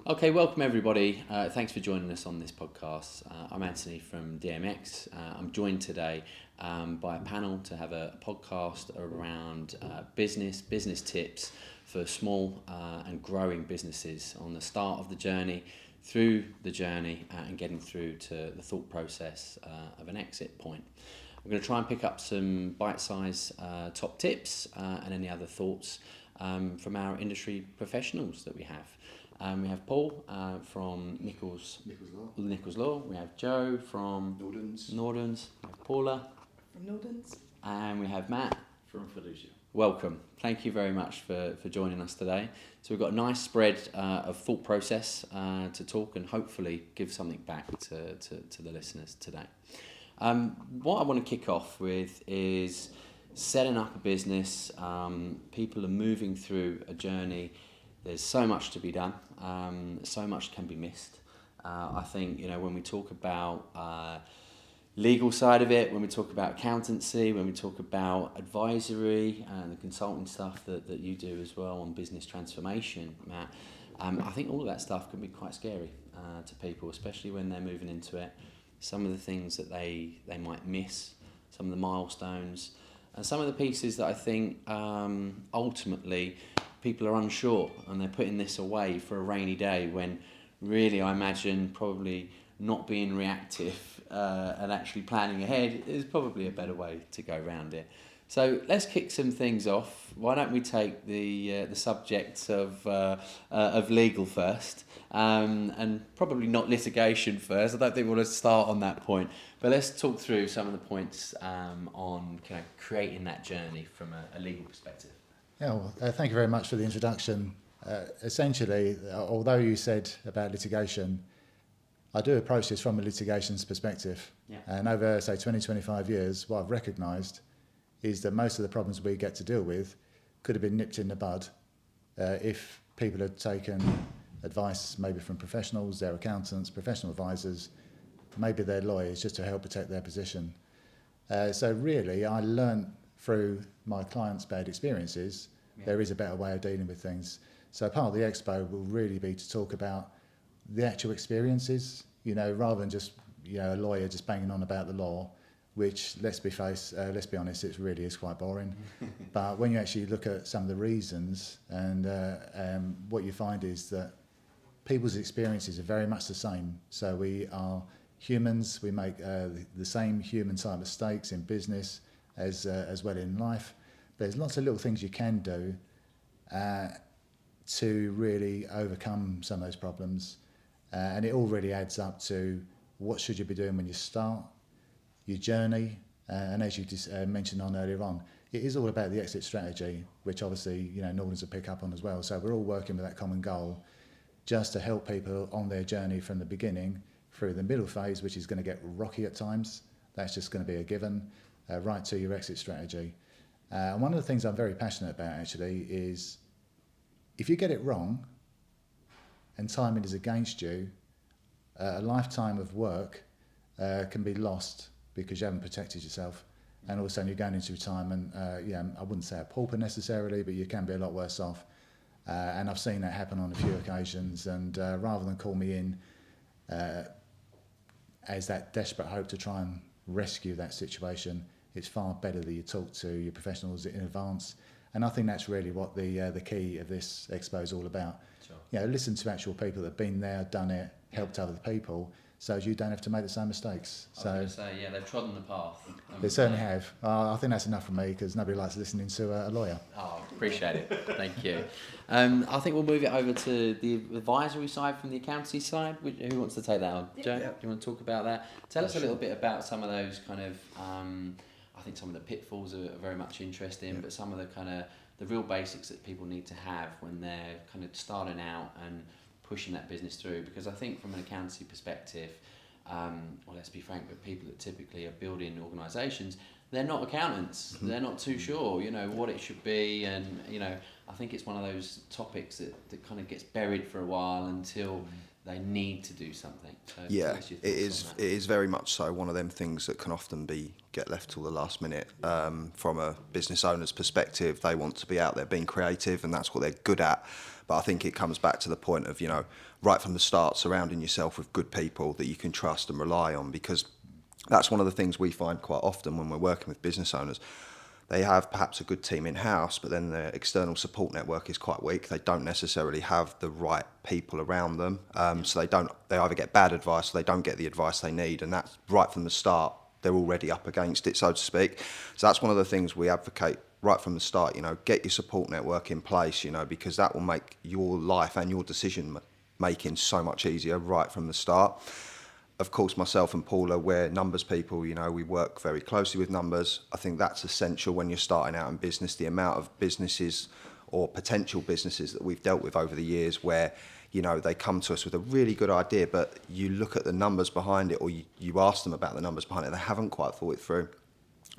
Okay, welcome everybody. Thanks for joining us on this podcast. I'm Anthony from diemx. I'm joined today by a panel to have a podcast around business tips for small and growing businesses on the start of the journey, through the journey, and getting through to the thought process of an exit point. We're going to try and pick up some bite-sized top tips and any other thoughts from our industry professionals that we have. We have Paul from Nichols Law. We have Joe from Nordens. We have Paula From Nordens. and we have Matt. From Felicia. Welcome. Thank you very much for joining us today. So we've got a nice spread of thought process to talk and hopefully give something back to the listeners today. What I want to kick off with is setting up a business. People are moving through a journey. There's so much to be done. So much can be missed. I think, when we talk about legal side of it, when we talk about accountancy, when we talk about advisory and the consulting stuff that you do as well on business transformation, Matt, I think all of that stuff can be quite scary to people, especially when they're moving into it. Some of the things that they might miss, some of the milestones, and some of the pieces that I think ultimately people are unsure and they're putting this away for a rainy day when really I imagine probably not being reactive and actually planning ahead is probably a better way to go around it. So let's kick some things off. Why don't we take the subjects of legal first, and probably not litigation first. I don't think we want to start on that point, but let's talk through some of the points on kind of creating that journey from a legal perspective. Yeah, well, thank you very much for the introduction. Essentially, although you said about litigation, I do approach this from a litigation's perspective. Yeah. And over, say, 20, 25 years, what I've recognised is that most of the problems we get to deal with could have been nipped in the bud if people had taken advice maybe from professionals, their accountants, professional advisors, maybe their lawyers, just to help protect their position. So really, I learnt through my clients' bad experiences, there is a better way of dealing with things. So part of the expo will really be to talk about the actual experiences, rather than just, a lawyer just banging on about the law, which, let's be honest, it really is quite boring. But when you actually look at some of the reasons, and what you find is that people's experiences are very much the same. So we are humans, we make the same human type mistakes in business as well in life. There's lots of little things you can do to really overcome some of those problems, and it all really adds up to what should you be doing when you start your journey, and as you mentioned on earlier on, it is all about the exit strategy, which obviously Nordens will pick up on as well. So we're all working with that common goal, just to help people on their journey from the beginning through the middle phase, which is going to get rocky at times. That's just going to be a given. Right to your exit strategy. And one of the things I'm very passionate about actually is if you get it wrong and timing is against you, a lifetime of work can be lost because you haven't protected yourself, and all of a sudden you're going into retirement. I wouldn't say a pauper necessarily, but you can be a lot worse off. And I've seen that happen on a few occasions, and rather than call me in as that desperate hope to try and rescue that situation, it's far better that you talk to your professionals in advance. And I think that's really what the key of this expo is all about. Sure. Listen to actual people that have been there, done it, helped other people, so you don't have to make the same mistakes. I was going to say, they've trodden the path. They certainly have. I think that's enough for me, because nobody likes listening to a lawyer. Oh, appreciate it. Thank you. I think we'll move it over to the advisory side from the accountancy side. Who wants to take that on? Joe, do you want to talk about that? Tell us a little bit about some of those kind of, I think some of the pitfalls are very much interesting, but some of the kind of the real basics that people need to have when they're kind of starting out and pushing that business through. Because I think from an accountancy perspective, well, let's be frank, but people that typically are building organisations, they're not accountants. They're not too sure, what it should be. And, I think it's one of those topics that kind of gets buried for a while until they need to do something. So Yeah, tell us your thoughts on that. it is very much so one of them things that can often get left till the last minute. From a business owner's perspective, they want to be out there being creative, and that's what they're good at. But I think it comes back to the point of, right from the start, surrounding yourself with good people that you can trust and rely on, because that's one of the things we find quite often when we're working with business owners. They have perhaps a good team in-house, but then their external support network is quite weak. They don't necessarily have the right people around them. So they either get bad advice or they don't get the advice they need. And that's right from the start, they're already up against it, so to speak. So that's one of the things we advocate right from the start, get your support network in place, because that will make your life and your decision making so much easier right from the start. Of course, myself and Paula, we're numbers people, we work very closely with numbers. I think that's essential when you're starting out in business. The amount of businesses or potential businesses that we've dealt with over the years where, they come to us with a really good idea, but you look at the numbers behind it, or you ask them about the numbers behind it, they haven't quite thought it through.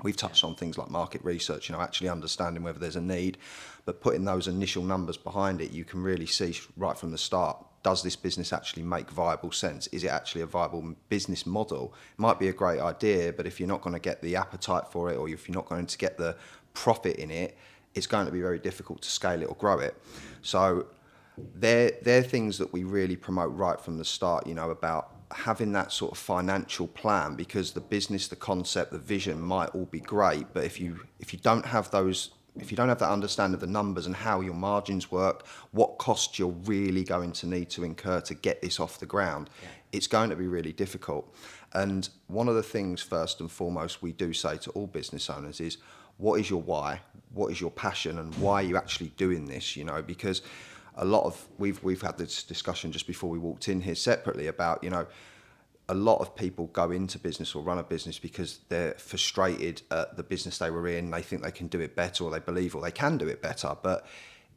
We've touched on things like market research, actually understanding whether there's a need, but putting those initial numbers behind it, you can really see right from the start, does this business actually make viable sense? Is it actually a viable business model? It might be a great idea, but if you're not going to get the appetite for it, or if you're not going to get the profit in it, it's going to be very difficult to scale it or grow it. So they're things that we really promote right from the start, about having that sort of financial plan, because the business, the concept, the vision might all be great, but if you don't have that understanding of the numbers and how your margins work, what costs you're really going to need to incur to get this off the ground, it's going to be really difficult. And one of the things, first and foremost, we do say to all business owners is, what is your why? What is your passion? And why are you actually doing this? Because we've had this discussion just before we walked in here separately about, a lot of people go into business or run a business because they're frustrated at the business they were in. They think they can do it better, or they believe, or they can do it better. But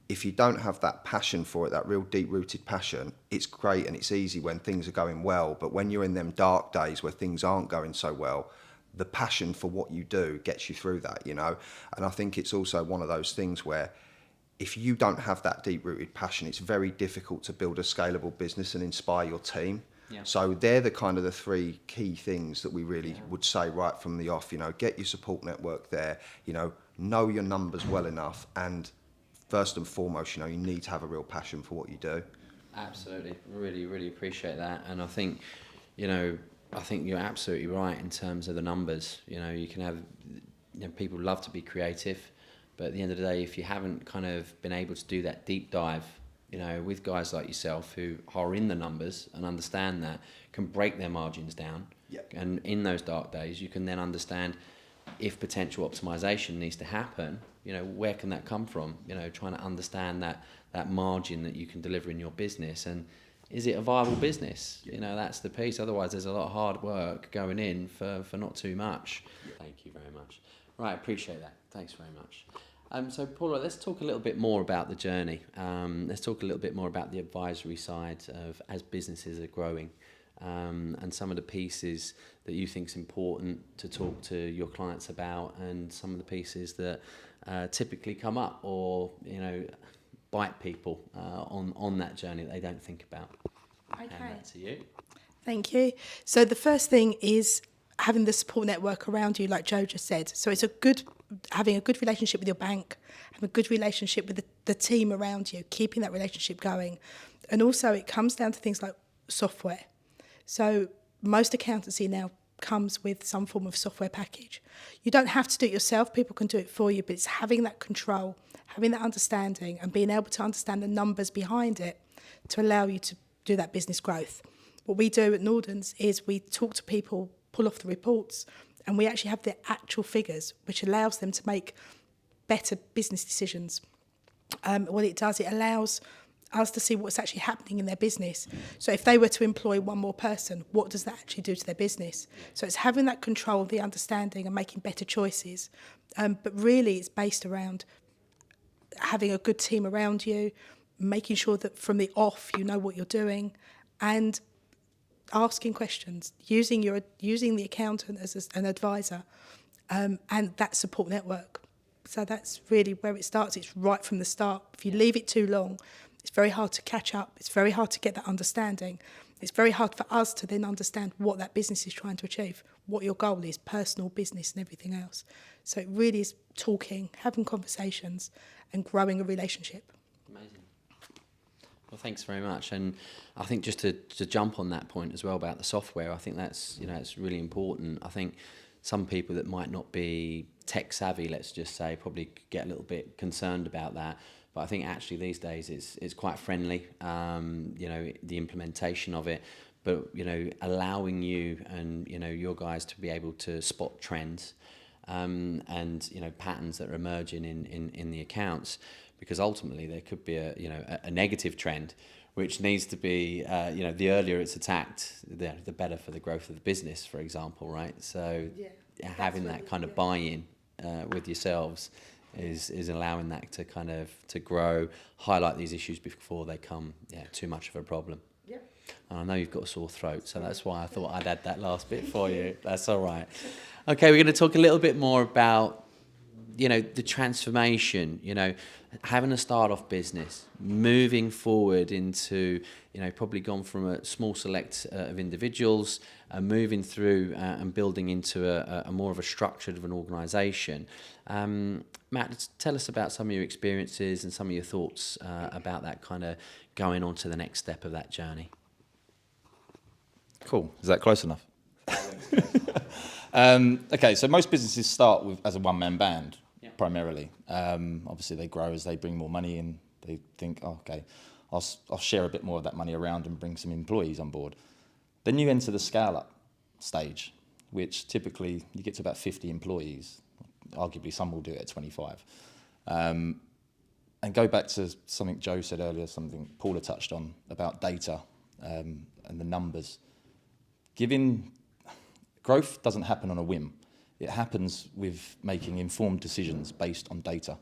if you don't have that passion for it, that real deep-rooted passion, it's great and it's easy when things are going well. But when you're in them dark days where things aren't going so well, the passion for what you do gets you through that, And I think it's also one of those things where if you don't have that deep-rooted passion, it's very difficult to build a scalable business and inspire your team. Yeah. So they're the three key things that we really would say right from the off. Get your support network there. Know your numbers well enough, and first and foremost, you need to have a real passion for what you do. Absolutely, really, really appreciate that. And I think, you're absolutely right in terms of the numbers. You can have, people love to be creative, but at the end of the day, if you haven't kind of been able to do that deep dive, with guys like yourself who are in the numbers and understand that, can break their margins down. Yep. And in those dark days, you can then understand if potential optimization needs to happen, where can that come from? Trying to understand that margin that you can deliver in your business, and is it a viable business? That's the piece. Otherwise, there's a lot of hard work going in for not too much. Thank you very much. Right, appreciate that. Thanks very much. So Paula, let's talk a little bit more about the journey. Let's talk a little bit more about the advisory side of as businesses are growing, and some of the pieces that you think is important to talk to your clients about, and some of the pieces that typically come up or bite people on that journey that they don't think about. Okay. And that to you. Thank you. So the first thing is having the support network around you, like Joe just said. So it's having a good relationship with your bank, having a good relationship with the team around you, keeping that relationship going. And also it comes down to things like software. So most accountancy now comes with some form of software package. You don't have to do it yourself, people can do it for you, but it's having that control, having that understanding, and being able to understand the numbers behind it to allow you to do that business growth. What we do at Nordens is we talk to people, pull off the reports, and we actually have the actual figures, which allows them to make better business decisions. What it does, it allows us to see what's actually happening in their business. So if they were to employ one more person, what does that actually do to their business? So it's having that control, the understanding, and making better choices. But really, it's based around having a good team around you, making sure that from the off you know what you're doing, and asking questions, using the accountant as an advisor, and that support network. So that's really where it starts. It's right from the start. If you leave it too long, it's very hard to catch up. It's very hard to get that understanding. It's very hard for us to then understand what that business is trying to achieve, what your goal is, personal, business, and everything else. So it really is talking, having conversations, and growing a relationship. Amazing. Well, thanks very much. And I think just to jump on that point as well about the software, I think that's, it's really important. I think some people that might not be tech savvy, let's just say, probably get a little bit concerned about that. But I think actually these days it's quite friendly, the implementation of it, but, allowing you and, your guys to be able to spot trends and, patterns that are emerging in the accounts, because ultimately there could be a negative trend, which needs to be, the earlier it's attacked, the better for the growth of the business, for example, right? So having that kind of buy-in with yourselves is allowing that to kind of to grow, highlight these issues before they come too much of a problem. Yeah. And I know you've got a sore throat, so that's why I thought I'd add that last bit for you. That's all right. Okay, we're going to talk a little bit more about the transformation, having a start-off business, moving forward into, probably gone from a small select of individuals, moving through and building into a more of a structured of an organisation. Matt, tell us about some of your experiences and some of your thoughts about that kind of going on to the next step of that journey. Cool. Is that close enough? Okay, so most businesses start as a one-man band. Primarily. Obviously, they grow as they bring more money in. They think, okay, I'll share a bit more of that money around and bring some employees on board. Then you enter the scale-up stage, which typically you get to about 50 employees. Arguably, some will do it at 25. And go back to something Joe said earlier, something Paula touched on about data and the numbers. Growth doesn't happen on a whim. It happens with making informed decisions based on data.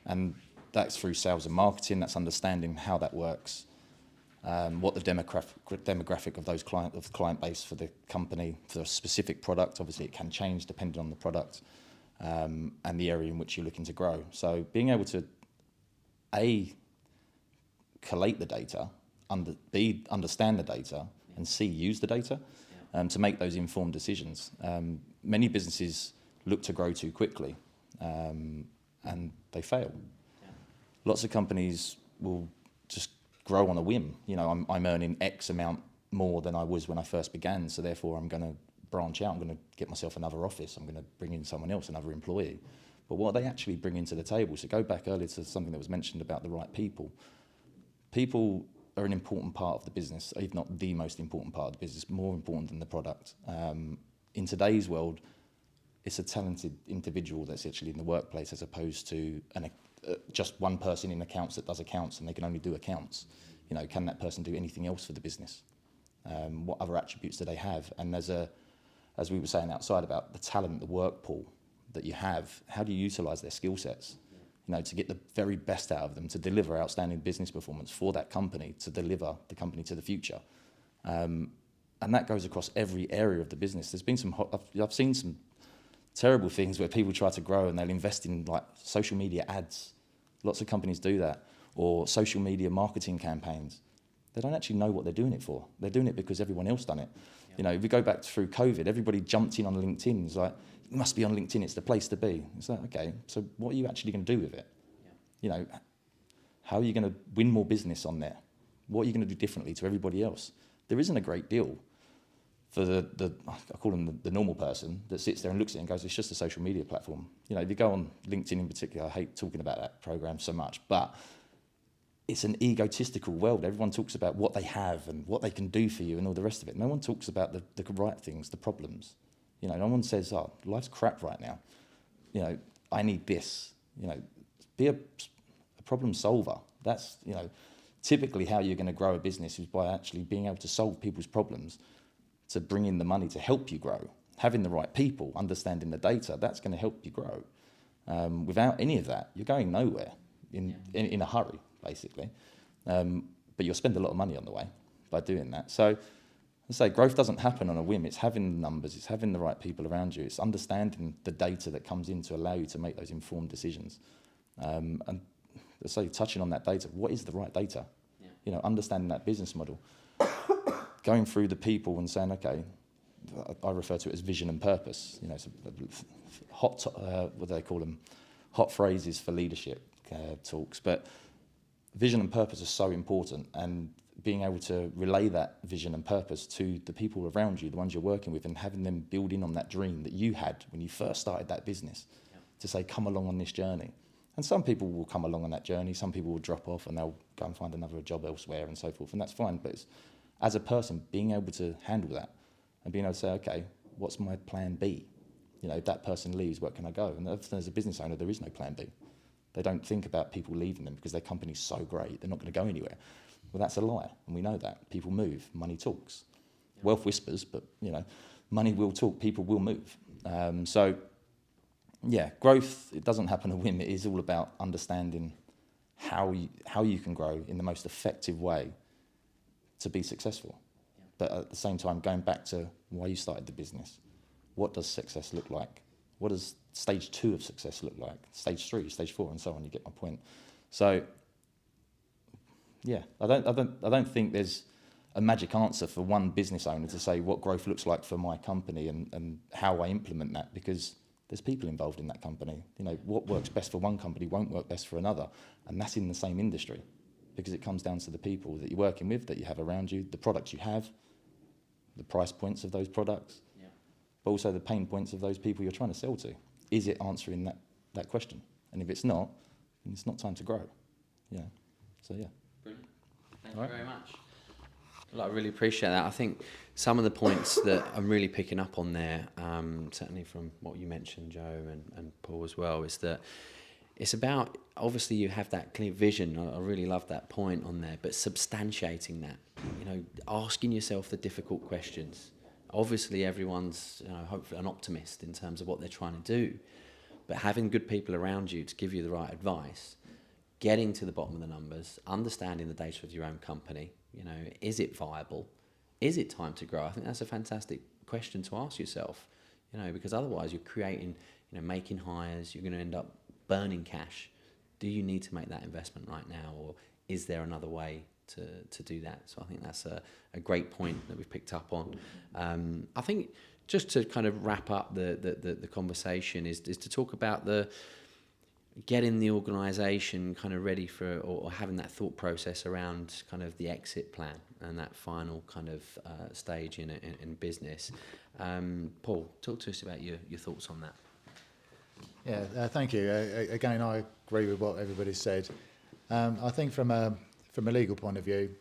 And that's through sales and marketing, that's understanding how that works, what the demographic of the client base for the company, for a specific product. Obviously it can change depending on the product and the area in which you're looking to grow. So being able to, A, collate the data, B, understand the data, and C, use the data to make those informed decisions. Many businesses look to grow too quickly and they fail. Lots of companies will just grow on a whim. I'm earning X amount more than I was when I first began, so therefore I'm going to branch out, I'm going to get myself another office, I'm going to bring in someone else, another employee. But what are they actually bringing to the table? So go back earlier to something that was mentioned about the right people. People are an important part of the business, if not the most important part of the business, more important than the product. In today's world, it's a talented individual that's actually in the workplace as opposed to just one person in accounts that does accounts and they can only do accounts. Can that person do anything else for the business? What other attributes do they have? And as we were saying outside about the talent, the work pool that you have, how do you utilise their skill sets? To get the very best out of them, to deliver outstanding business performance for that company, to deliver the company to the future. And that goes across every area of the business. There's been I've seen some terrible things where people try to grow and they'll invest in like social media ads. Lots of companies do that. Or social media marketing campaigns. They don't actually know what they're doing it for. They're doing it because everyone else done it. If we go back through COVID, everybody jumped in on LinkedIn. It's like, you must be on LinkedIn, it's the place to be. It's like, okay, so what are you actually going to do with it? How are you going to win more business on there? What are you going to do differently to everybody else? There isn't a great deal for I call them the normal person that sits there and looks at it and goes, it's just a social media platform. If you go on LinkedIn in particular, I hate talking about that program so much, but it's an egotistical world. Everyone talks about what they have and what they can do for you and all the rest of it. No one talks about the right things, the problems. No one says, life's crap right now. I need this. Be a problem solver. That's, typically how you're going to grow a business is by actually being able to solve people's problems to bring in the money to help you grow. Having the right people, understanding the data, that's going to help you grow. Without any of that, you're going nowhere in a hurry, basically. But you'll spend a lot of money on the way by doing that. So I say growth doesn't happen on a whim. It's having the numbers, it's having the right people around you, it's understanding the data that comes in to allow you to make those informed decisions. And so touching on that data, what is the right data? Yeah. You know, understanding that business model, going through the people and saying, okay, I refer to it as vision and purpose. You know, it's a hot, what do they call them? Hot phrases for leadership talks, but vision and purpose are so important, and being able to relay that vision and purpose to the people around you, the ones you're working with, and having them build in on that dream that you had when you first started that business, to say, come along on this journey. And some people will come along on that journey, some people will drop off and they'll go and find another job elsewhere and so forth, and that's fine. But it's, as a person, being able to handle that and being able to say, okay, what's my plan B? You know, if that person leaves, where can I go? And as a business owner, there is no plan B. They don't think about people leaving them because their company's so great, they're not going to go anywhere. Well, that's a lie, and we know that. People move, money talks. Wealth whispers, but, you know, money will talk, people will move. So, yeah, growth, it doesn't happen on a whim. It is all about understanding how you can grow in the most effective way to be successful. Yeah. But at the same time, going back to why you started the business. What does success look like? What does stage 2 of success look like? Stage 3, stage 4, and so on. You get my point. So, yeah, I don't think there's a magic answer for one business owner to say what growth looks like for my company and how I implement that, because there's people involved in that company. You know, what works best for one company won't work best for another, and that's in the same industry, because it comes down to the people that you're working with, that you have around you, the products you have, the price points of those products, but also the pain points of those people you're trying to sell to. Is it answering that question? And if it's not, then it's not time to grow. Yeah. So, yeah. Brilliant. Thank you very much. Well, I really appreciate that. I think some of the points that I'm really picking up on there, certainly from what you mentioned, Joe, and Paul as well, is that it's about, obviously you have that clear vision. I really love that point on there, but substantiating that, you know, asking yourself the difficult questions. Obviously everyone's, you know, hopefully an optimist in terms of what they're trying to do, but having good people around you to give you the right advice, getting to the bottom of the numbers, understanding the data of your own company, you know, is it viable? Is it time to grow? I think that's a fantastic question to ask yourself, you know, because otherwise you're creating, you know, making hires, you're going to end up burning cash. Do you need to make that investment right now, or is there another way to do that? So I think that's a great point that we've picked up on. I think just to kind of wrap up the conversation is to talk about getting the organisation kind of ready for, or having that thought process around kind of the exit plan and that final kind of stage in business. Paul, talk to us about your thoughts on that. Yeah, thank you. Again, I agree with what everybody said. I think from a legal point of view,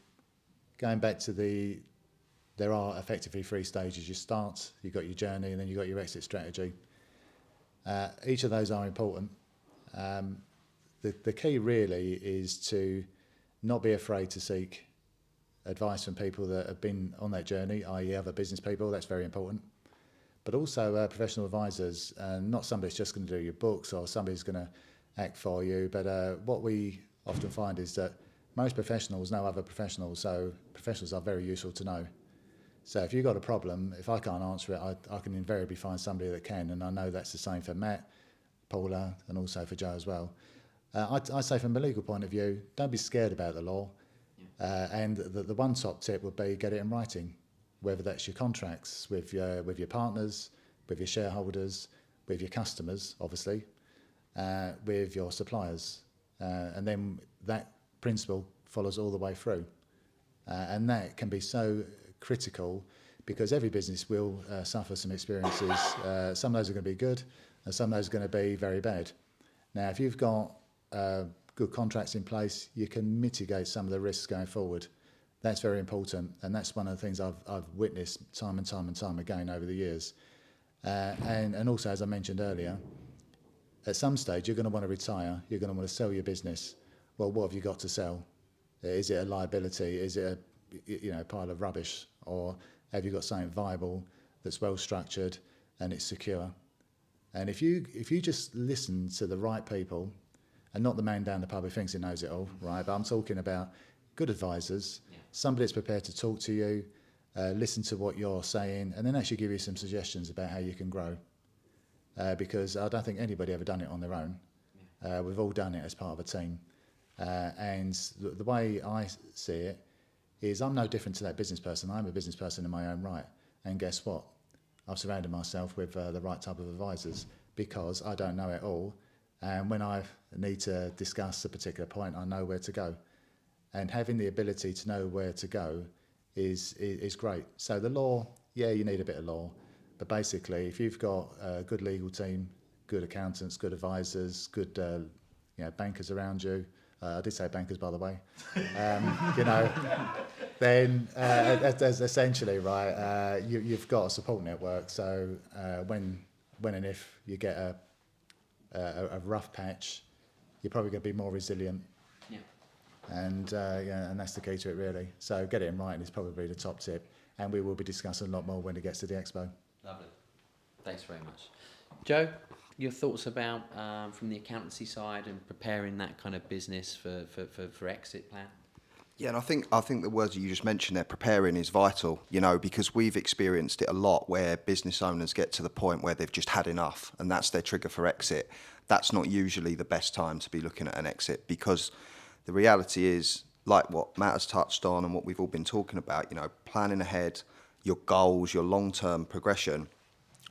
going back to there are effectively 3 stages. You start, you've got your journey, and then you've got your exit strategy. Each of those are important. The key really is to not be afraid to seek advice from people that have been on that journey, i.e. other business people. That's very important. But also professional advisors, not somebody that's just going to do your books or somebody's going to act for you. But what we often find is that most professionals know other professionals, so professionals are very useful to know. So if you've got a problem, if I can't answer it, I can invariably find somebody that can, and I know that's the same for Matt, Paula, and also for Joe as well. I say from a legal point of view, don't be scared about the law. And the one top tip would be get it in writing, whether that's your contracts with your partners, with your shareholders, with your customers, obviously, with your suppliers. And then that principle follows all the way through. And that can be so critical because every business will suffer some experiences. Some of those are going to be good, and some of those are going to be very bad. Now, if you've got good contracts in place, you can mitigate some of the risks going forward. That's very important, and that's one of the things I've witnessed time and time again over the years. And also, as I mentioned earlier, at some stage you're going to want to retire, you're going to want to sell your business. Well, what have you got to sell? Is it a liability? Is it a pile of rubbish? Or have you got something viable that's well structured and it's secure? And if you just listen to the right people, and not the man down the pub who thinks he knows it all, right? But I'm talking about good advisors, somebody that's prepared to talk to you, listen to what you're saying, and then actually give you some suggestions about how you can grow. Because I don't think anybody ever done it on their own. We've all done it as part of a team. And the way I see it is I'm no different to that business person. I'm a business person in my own right. And guess what? I've surrounded myself with the right type of advisors because I don't know it all. And when I need to discuss a particular point, I know where to go. And having the ability to know where to go is great. So the law, yeah, you need a bit of law. But basically, if you've got a good legal team, good accountants, good advisors, good bankers around you, I did say bankers, by the way, then that's essentially, right, you've got a support network. So when and if you get a rough patch, you're probably going to be more resilient. Yeah. And that's the key to it, really. So get it in writing is probably the top tip. And we will be discussing a lot more when it gets to the expo. Lovely. Thanks very much. Joe, your thoughts about from the accountancy side and preparing that kind of business for exit plan? Yeah, and I think the words you just mentioned there, preparing, is vital, because we've experienced it a lot where business owners get to the point where they've just had enough and that's their trigger for exit. That's not usually the best time to be looking at an exit, because the reality is, like what Matt has touched on and what we've all been talking about, planning ahead, your goals, your long-term progression,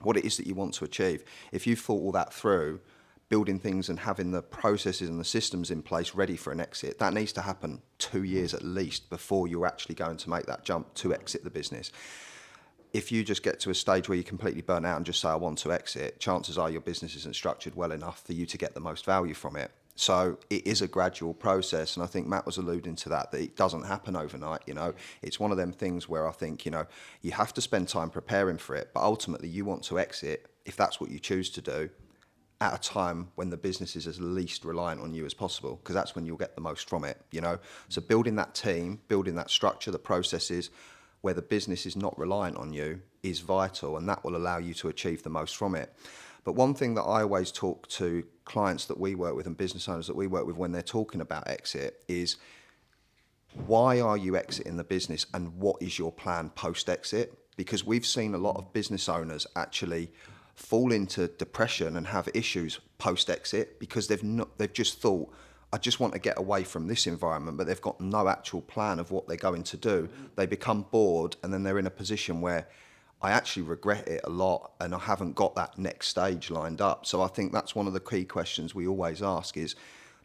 what it is that you want to achieve. If you've thought all that through, building things and having the processes and the systems in place ready for an exit, that needs to happen 2 years at least before you're actually going to make that jump to exit the business. If you just get to a stage where you're completely burnt out and just say, I want to exit, chances are your business isn't structured well enough for you to get the most value from it. So it is a gradual process, and I think Matt was alluding to that it doesn't happen overnight. It's one of them things where I think, you have to spend time preparing for it, but ultimately you want to exit, if that's what you choose to do, at a time when the business is as least reliant on you as possible, because that's when you'll get the most from it. So building that team, building that structure, the processes where the business is not reliant on you is vital, and that will allow you to achieve the most from it. But one thing that I always talk to clients that we work with and business owners that we work with when they're talking about exit is, why are you exiting the business and what is your plan post-exit? Because we've seen a lot of business owners actually fall into depression and have issues post-exit because they've just thought, I just want to get away from this environment, but they've got no actual plan of what they're going to do. They become bored, and then they're in a position where I actually regret it a lot and I haven't got that next stage lined up. So I think that's one of the key questions we always ask is,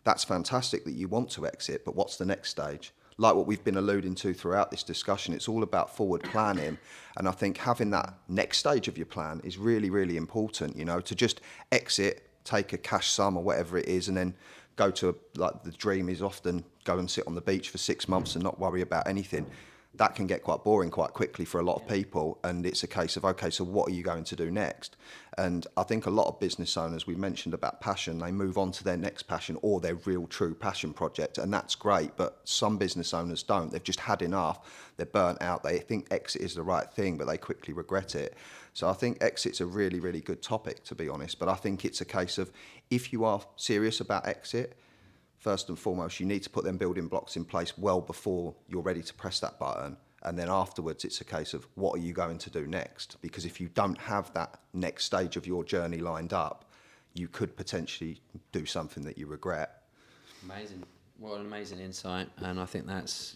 that's fantastic that you want to exit, but what's the next stage? Like what we've been alluding to throughout this discussion, it's all about forward planning. And I think having that next stage of your plan is really, really important, to just exit, take a cash sum or whatever it is, and then go to, like the dream is often go and sit on the beach for 6 months and not worry about anything. That can get quite boring quite quickly for a lot of people, and it's a case of, okay, so what are you going to do next? And I think a lot of business owners, we mentioned about passion, they move on to their next passion or their real true passion project, and that's great, but some business owners don't. They've just had enough, they're burnt out, they think exit is the right thing, but they quickly regret it. So I think exit's a really, really good topic, to be honest, but I think it's a case of, if you are serious about exit, first and foremost, you need to put them building blocks in place well before you're ready to press that button. And then afterwards, it's a case of, what are you going to do next? Because if you don't have that next stage of your journey lined up, you could potentially do something that you regret. Amazing. What an amazing insight. And I think that's,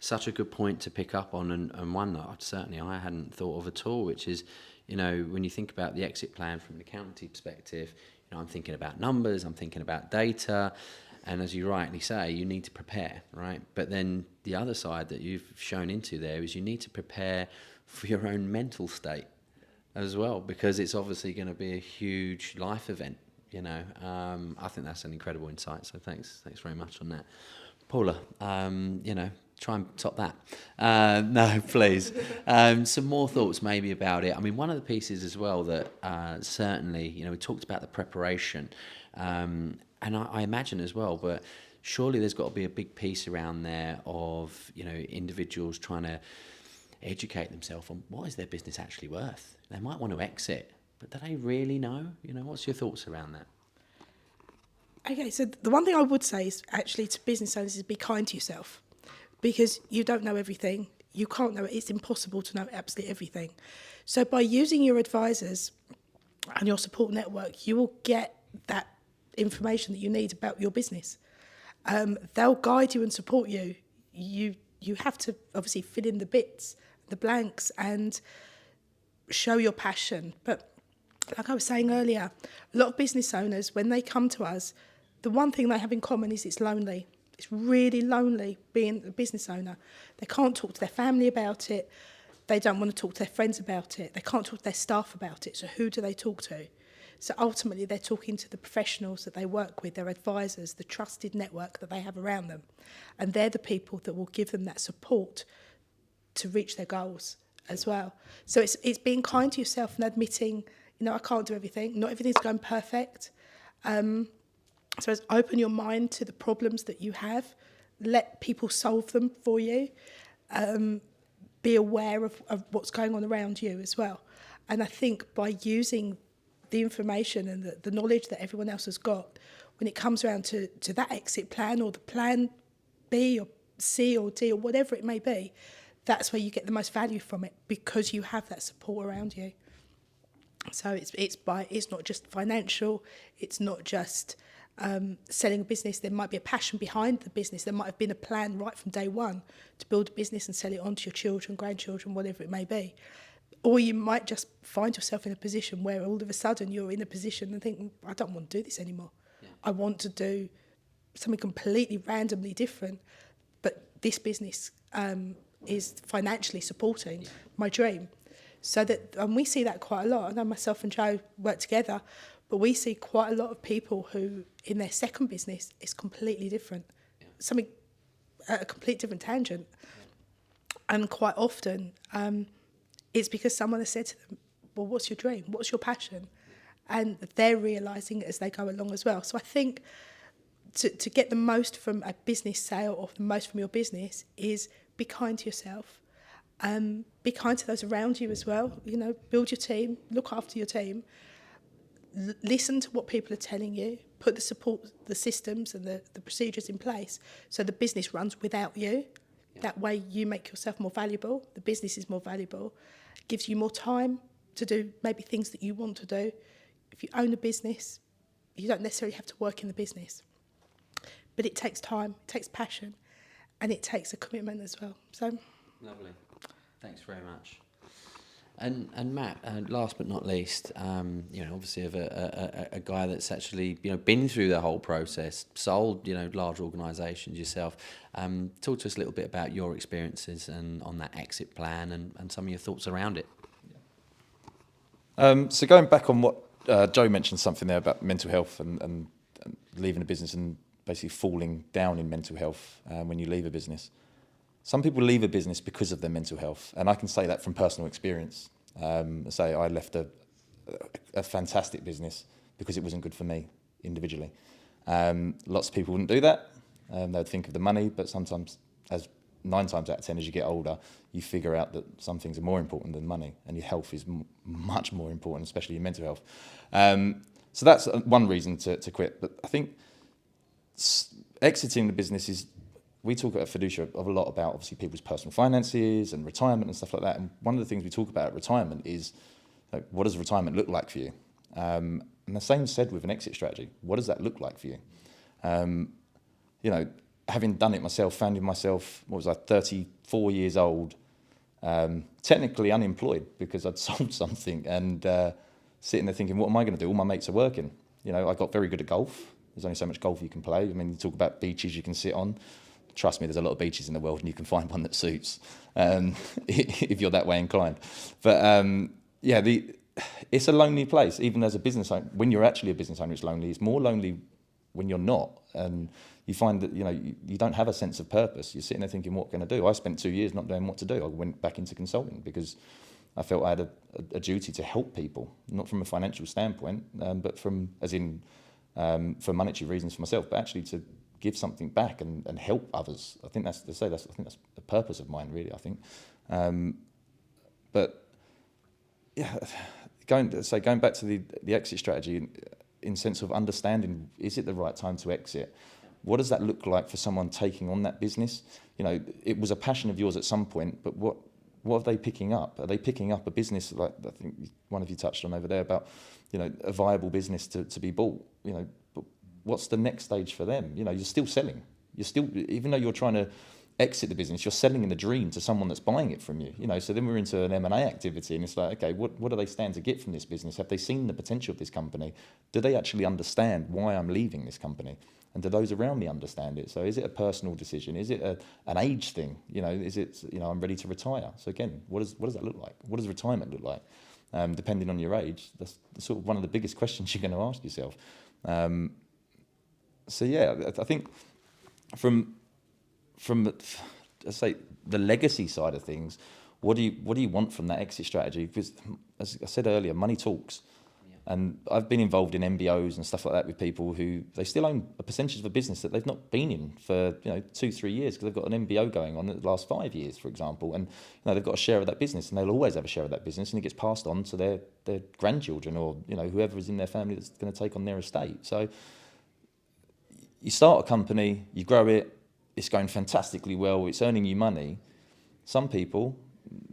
such a good point to pick up on, and one that I hadn't thought of at all, which is, when you think about the exit plan from an accountancy perspective, I'm thinking about numbers, I'm thinking about data, and as you rightly say, you need to prepare, right? But then the other side that you've shown into there is you need to prepare for your own mental state as well, because it's obviously going to be a huge life event, I think that's an incredible insight, so thanks very much on that. Paula, try and top that. No, please. Some more thoughts maybe about it. I mean, one of the pieces as well that certainly, we talked about the preparation, and I imagine as well, but surely there's got to be a big piece around there of, individuals trying to educate themselves on what is their business actually worth. They might want to exit, but do they really know? What's your thoughts around that? Okay, so the one thing I would say is actually to business owners is be kind to yourself. because you don't know everything. You can't know it. It's impossible to know absolutely everything. So by using your advisors and your support network, you will get that information that you need about your business. They'll guide you and support you. You have to obviously fill in the bits, the blanks, and show your passion. But like I was saying earlier, a lot of business owners, when they come to us, the one thing they have in common is it's lonely. It's really lonely being a business owner. They can't talk to their family about it. They don't want to talk to their friends about it. They can't talk to their staff about it. So who do they talk to? So ultimately, they're talking to the professionals that they work with, their advisors, the trusted network that they have around them. And they're the people that will give them that support to reach their goals as well. So it's being kind to yourself and admitting, I can't do everything. Not everything's going perfect. So it's open your mind to the problems that you have. Let people solve them for you. Be aware of what's going on around you as well. And I think by using the information and the knowledge that everyone else has got, when it comes around to that exit plan or the plan B or C or D or whatever it may be, that's where you get the most value from it, because you have that support around you. So it's not just financial, it's not just selling a business. There might be a passion behind the business. There might have been a plan right from day one to build a business and sell it on to your children, grandchildren, whatever it may be. Or you might just find yourself in a position where all of a sudden you're in a position and think, I don't want to do this anymore. Yeah. I want to do something completely randomly different, but this business is financially supporting my dream. So that, and we see that quite a lot. I know myself and Joe work together, but we see quite a lot of people who, in their second business, is completely different. Yeah. Something, a complete different tangent. Yeah. And quite often, it's because someone has said to them, well, what's your dream? What's your passion? And they're realising it as they go along as well. So I think to get the most from a business sale or the most from your business is be kind to yourself. Be kind to those around you as well. Build your team, look after your team, listen to what people are telling you, put the support, the systems and the procedures in place so the business runs without you. Yeah. That way you make yourself more valuable, the business is more valuable, gives you more time to do maybe things that you want to do. If you own a business, you don't necessarily have to work in the business. But it takes time, it takes passion, and it takes a commitment as well. So lovely. Thanks very much. And Matt, last but not least, obviously of a guy that's actually been through the whole process, sold large organisations yourself. Talk to us a little bit about your experiences and on that exit plan and some of your thoughts around it. So going back on what Joe mentioned something there about mental health and leaving a business and basically falling down in mental health when you leave a business. Some people leave a business because of their mental health, and I can say that from personal experience. Say I left a fantastic business because it wasn't good for me individually. Lots of people wouldn't do that. They'd think of the money, but sometimes, as 9 times out of 10 as you get older, you figure out that some things are more important than money, and your health is much more important, especially your mental health. So that's one reason to quit. But I think exiting the business is, we talk at Fiducia a lot about obviously people's personal finances and retirement and stuff like that. And one of the things we talk about at retirement is, like, what does retirement look like for you? And the same said with an exit strategy. What does that look like for you? Having done it myself, finding myself, 34 years old, technically unemployed because I'd sold something, and sitting there thinking, what am I going to do? All my mates are working. I got very good at golf. There's only so much golf you can play. I mean, you talk about beaches you can sit on. Trust me, there's a lot of beaches in the world and you can find one that suits if you're that way inclined. But it's a lonely place, even as a business owner. When you're actually a business owner, it's lonely. It's more lonely when you're not. And you find that, you don't have a sense of purpose. You're sitting there thinking, what can I do? I spent 2 years not knowing what to do. I went back into consulting because I felt I had a duty to help people, not from a financial standpoint, but for monetary reasons for myself, but actually to give something back and help others. I think that's the purpose of mine, really. I think, going back to the exit strategy in sense of understanding, is it the right time to exit? what does that look like for someone taking on that business? You know, it was a passion of yours at some point, but what are they picking up? Are they picking up a business like I think one of you touched on over there about, you know, a viable business to be bought? You know, but what's the next stage for them? You know, you're still selling. You're still, even though you're trying to exit the business, you're selling in the dream to someone that's buying it from you. You know, so then we're into an M&A activity, and it's like, okay, what do they stand to get from this business? Have they seen the potential of this company? Do they actually understand why I'm leaving this company? And do those around me understand it? So is it a personal decision? Is it an age thing? You know, is it, you know, I'm ready to retire? So again, what does that look like? What does retirement look like? Depending on your age, that's sort of one of the biggest questions you're going to ask yourself. So yeah, I think from let's say the legacy side of things, what do you want from that exit strategy? Because as I said earlier, money talks. And I've been involved in MBOs and stuff like that with people who they still own a percentage of a business that they've not been in for 2-3 years because they've got an MBO going on that lasts 5 years, for example, and they've got a share of that business, and they'll always have a share of that business, and it gets passed on to their grandchildren or whoever is in their family that's going to take on their estate. So you start a company, you grow it, it's going fantastically well, it's earning you money. Some people,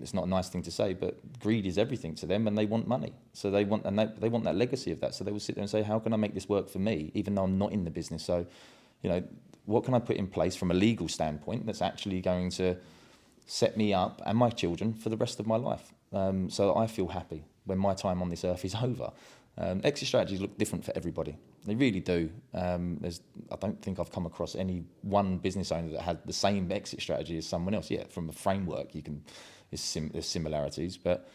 it's not a nice thing to say, but greed is everything to them, and they want money. So they want that legacy of that. So they will sit there and say, how can I make this work for me, even though I'm not in the business? So, what can I put in place from a legal standpoint that's actually going to set me up and my children for the rest of my life? So I feel happy when my time on this earth is over. Exit strategies look different for everybody. They really do. I don't think I've come across any one business owner that had the same exit strategy as someone else. Yeah, from a framework, there's similarities, but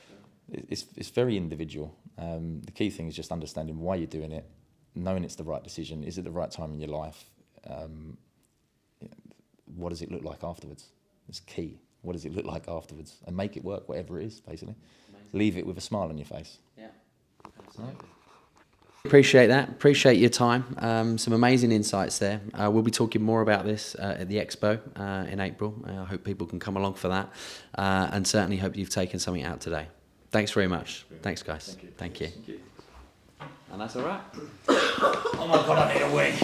it's very individual. The key thing is just understanding why you're doing it, knowing it's the right decision. Is it the right time in your life? What does it look like afterwards? It's key. What does it look like afterwards? And make it work, whatever it is, basically. Amazing. Leave it with a smile on your face. Yeah, absolutely. Right. Appreciate that. Appreciate your time. Some amazing insights there. We'll be talking more about this at the Expo in April. I hope people can come along for that. And certainly hope you've taken something out today. Thanks very much. Thanks, guys. Thank you. And that's all right. Oh my God, I need a wig.